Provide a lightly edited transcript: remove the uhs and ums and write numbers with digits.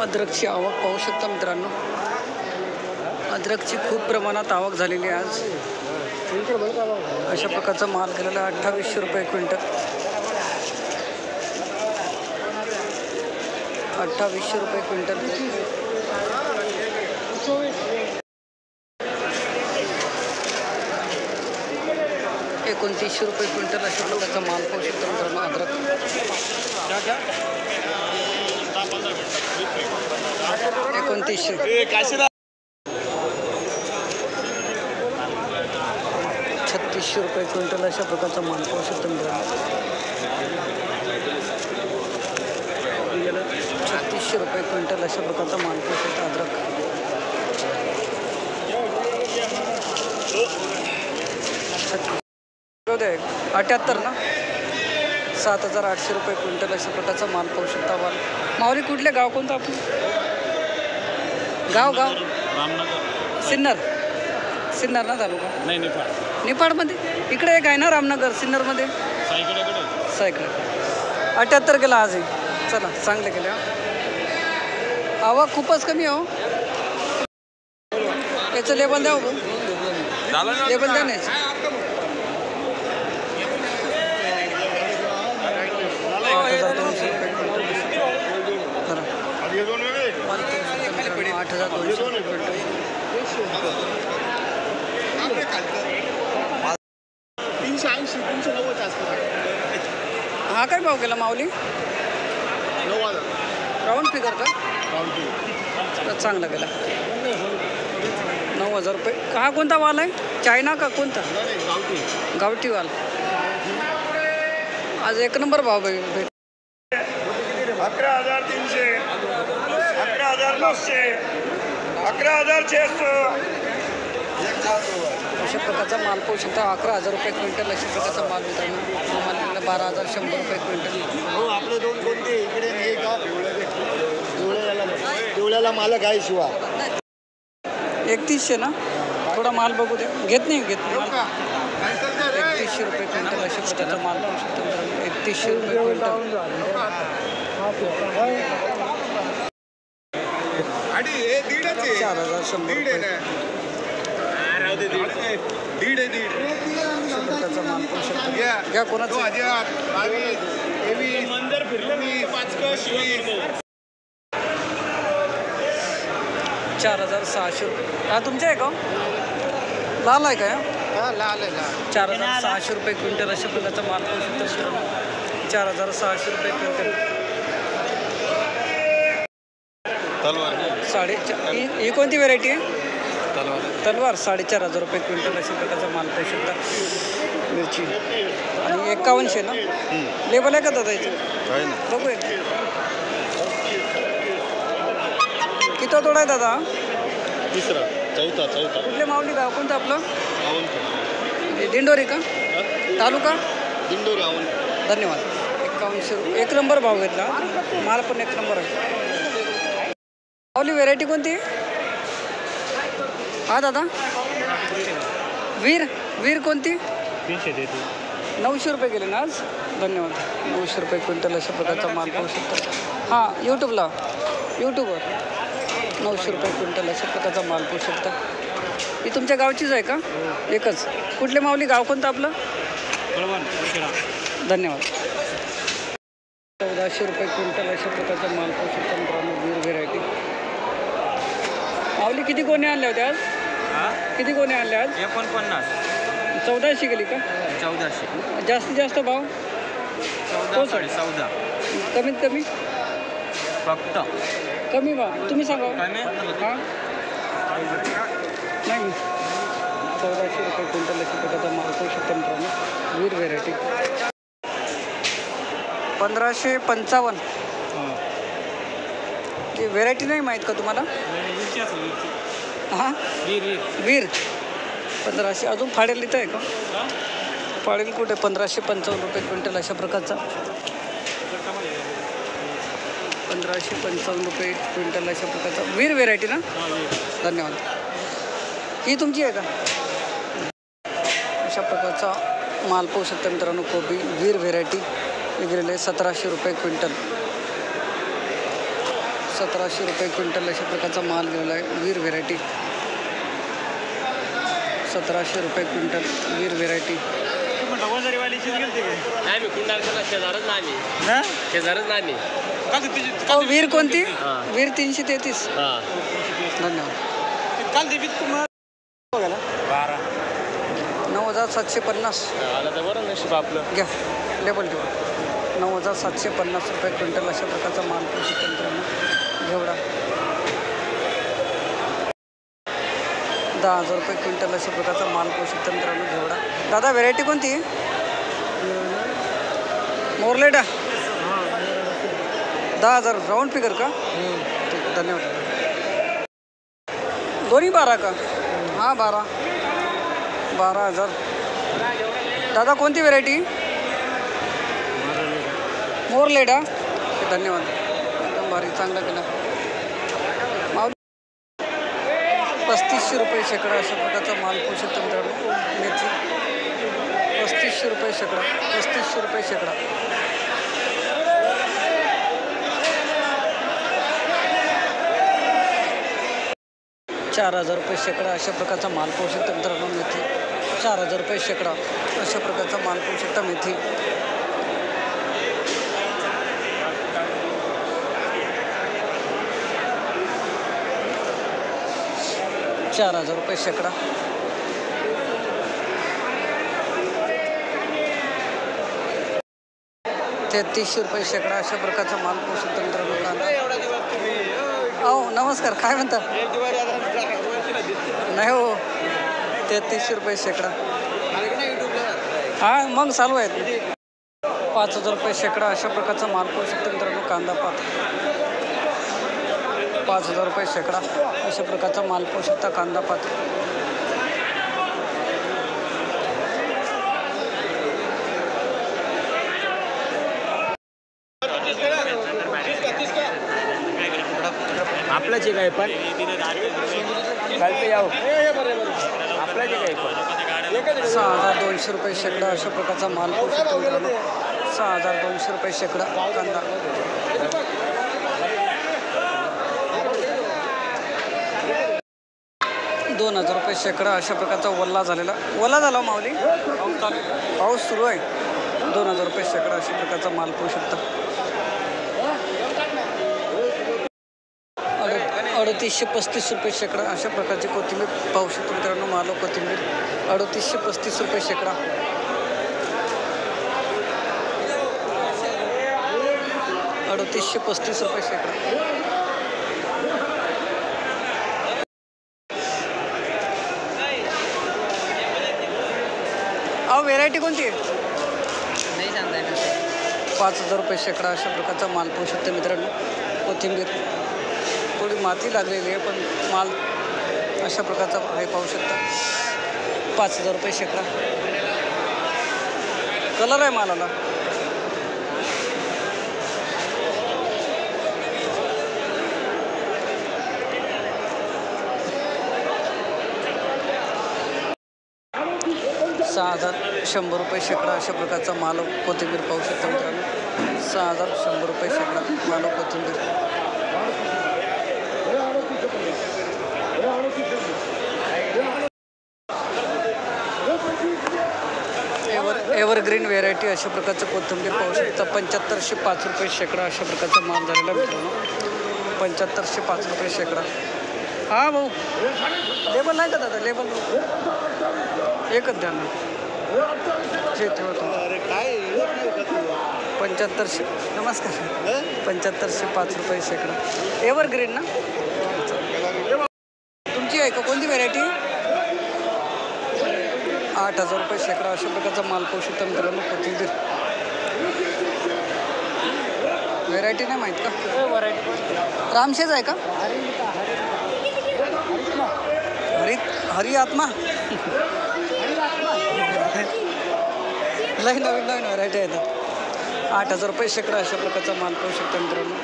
अद्रकची आवक पाहू शकता मित्रांनो, अद्रकची खूप प्रमाणात आवक झालेली आहे आज। अशा प्रकारचा माल गेलेला 2800 रुपये क्विंटल, 2800 रुपये क्विंटल। 2900 रुपये क्विंटल अशा प्रकारचा माल पाहू शकता मित्रांनो अद्रक। 2900 3600 रुपये क्विंटल अशा प्रकारचा माल पाहू शकता मित्रांनो। 3600 रुपये क्विंटल अशा प्रकारचा माल पाहू शकता अद्रक। 78 ना, 7800 रुपये क्विंटल अशा प्रकारचा माल पाहू शकता। माऊली कुठले गाव, कोणतं आपलं गाव? सिन्नर ना तालुका? नाही, निफाडमध्ये इकडे एक आहे ना रामनगर, सिन्नरमध्ये सायकडे। 78 गेला आज, चला चांगले गेले। आवक खूपच कमी हो, याचं लेबल द्या, लेबल द्या नाही। 8200 हा काय भाव गेला माऊली? 9000 राऊंड फिगर का? तर चांगला गेला 9000 रुपये। हा कोणता वाल आहे, चायना का कोणता? गावठी वाल। आज एक नंबर भाव भेट। 11300, 11900, 11600 अशा प्रकारचा माल पाहू शकता। 11000 रुपये क्विंटल अशा प्रकारचा माल मित्रांनो। 12100 रुपये क्विंटल। हो, आपले दोन कोणते इकडे नाही का? देवळ्याला मालक आहे शिवा। 3100 ना, थोडा माल बघू द्या, घेत नाही 3100 रुपये क्विंटल अशा प्रकारचा माल पाहू शकता मित्रांनो। 3100 रुपये क्विंटल। 4100 रुपये प्रकारचा माल पाहू शकता। घ्या कोणाचं? 4600 रुपये। हा तुमच्या आहे का? लाल आहे का? लाल आहे, 4600 रुपये क्विंटल अशा प्रकारचा माल पाहू शकता। 4600 रुपये क्विंटल। तलवार 4.5 ही कोणती व्हेरायटी आहे? तलवार 4500 रुपये क्विंटल अशा प्रकारचा माल पाहू शकता। मिरची आणि 5100 ना, लेबल आहे का दादा याचं? बघू एक किती तोडा आहे दादा? तिसरा, चौथा। कुठले माऊली गाव, कोणतं आपलं? दिंडोरी का तालुका? दिंडोरी। धन्यवाद। 5100 रुपये एक नंबर भाव घेतला, माल पण एक नंबर आहे। माऊली व्हेरायटी कोणती? हा दादा, वीर कोणती? 900 रुपये गेले ना आज। धन्यवाद। 900 रुपये क्विंटल अशा प्रकारचा माल पाहू शकता। हां यूट्यूबवर 900 रुपये क्विंटल अशा प्रकारचा माल पाहू शकता। ही तुमच्या गावचीच आहे का? एकच। कुठले माऊली गाव, कोणतं आपलं? धन्यवाद। 1400 रुपये क्विंटल अशा प्रकारचा माल पाहू शकता मित्रांनो, वीर व्हेरायटी। माऊली किती गोणे आणल्या होत्या आज? किती गोणे आणल्या आज? 49। 1400 गेली का? 1400। जास्तीत जास्त भाव? 14, 14 कमीत कमी? फक्त कमी भाव तुम्ही सांगा। कमी? हां नाही, 1400 रुपये क्विंटल अशा प्रकारचा माल पाहू शकता मित्रांनो, वीर व्हेरायटी। 1555 ही व्हेरायटी नाही माहीत का तुम्हाला? हां वीर 1500। अजून फाडेल इथं आहे का? फाडेल कुठे? 1555 रुपये क्विंटल अशा प्रकारचा। 1555 रुपये क्विंटल अशा प्रकारचा वीर व्हेरायटी ना। धन्यवाद। ही तुमची आहे का? अशा प्रकारचा माल पाहू शकता मित्रांनो, कोबी वीर व्हेरायटी गेलेले 1700 रुपये क्विंटल। 1700 रुपये क्विंटल अशा प्रकारचा माल गेलेला आहे. वीर व्हेरायटी 1700 रुपये क्विंटल वीर व्हेरायटी. वीर कोणती? वीर 333. धन्यवाद. 9750 घ्या लेबल ठेवा. 9750 रुपये क्विंटल अशा प्रकारचा माल पोषक तंत्रानं घेवडा. 10,000 रुपये क्विंटल अशा प्रकारचा माल पोषक तंत्रानं घेवडा. दादा व्हेरायटी कोणती? मोरलेडा. 10,000 राऊंड फिगर का? ठीक आहे, धन्यवाद. दोन्ही 12 का? हां 12,000. दादा कोणती व्हेरायटी? मोरलेडा. धन्यवाद, एकदम भारी, चांगला केला. 3500 रुपये शेकडा अशा प्रकारचा माल पोषक तंत्रानं मेथी. 3500 रुपये शेकडा. 3500 रुपये शेकडा. 4,000 रुपये शेकडा अशा प्रकारचा माल पोषक तंत्रानं मेथी. 4,000 रुपये शेकडा अशा प्रकारचा माल पोषक मेथी. 4,000 रुपये शेकडा. 3300 रुपये शेकडा अशा प्रकारचा माल पोषक तंत्रानं कांदा. अहो नमस्कार, काय म्हणता? नाही हो, 3300 रुपये शेकडा. हां मग चालू आहेत. 5,000 रुपये शेकडा अशा प्रकारचा माल पोषक तंत्रानं कांदा पात. 5,000 रुपये शेकडा अशा प्रकारचा माल पोषकता कांदा पात. 6,200 रुपये शेकडा अशा प्रकारचा माल पोषक तंत्रानं. 6,200 रुपये शेकडा कांदा. 2,000 रुपये शेकडा अशा प्रकारचा वल्ला झालेला. वल्ला झाला माऊली, पाऊस सुरू आहे. 2,000 रुपये शेकडा अशा प्रकारचा माल पोहू शकता. 3,835 रुपये शेकडा अशा प्रकारची कोथिंबीर पाहू शकतो मित्रांनो. मालो कोथिंबीर 3,835 रुपये शेकडा. 3,835 रुपये शेकडा. अहो व्हेरायटी कोणती आहे? नाही सांगता येणार. 5,000 रुपये शेकडा अशा प्रकारचा माल पाहू शकतो मित्रांनो. कोथिंबीर थोडी माती लागलेली आहे, पण माल अशा प्रकारचा आहे, पाहू शकता. 5,000 रुपये शेकडा. कलर आहे मालाला. $6,100 रुपये शेकडा अशा प्रकारचा माल कोथिंबीर पाहू शकता मित्रांनो. 6,100 रुपये शेकडा माल कोथिंबीर. एव्हरग्रीन व्हेरायटी अशा प्रकारचं कोथिंबीर पाहू शकता. 7,505 रुपये शेकडा अशा प्रकारचा माल झालेला मित्रांनो. 7,505 रुपये शेकडा. हां भाऊ, लेबल नाही का दादा? लेबल एकच द्या ना. जे ठेवतो 7,500. नमस्कार. 7,505 रुपये शेकडा. एव्हरग्रीन ना तुमची आहे का? कोणती व्हेरायटी? 8,000 रुपये शेकडा अशा प्रकारचा माल पाहू शकता मित्रांनो. कोथिंबीर व्हेरायटी नाही माहीत का? रामशेज आहे का? हरी आत्मा. लई नवीन व्हेरायटी आहेत. 8,000 रुपये शेकडा अशा प्रकारचा माल पाहू शकता मित्रांनो.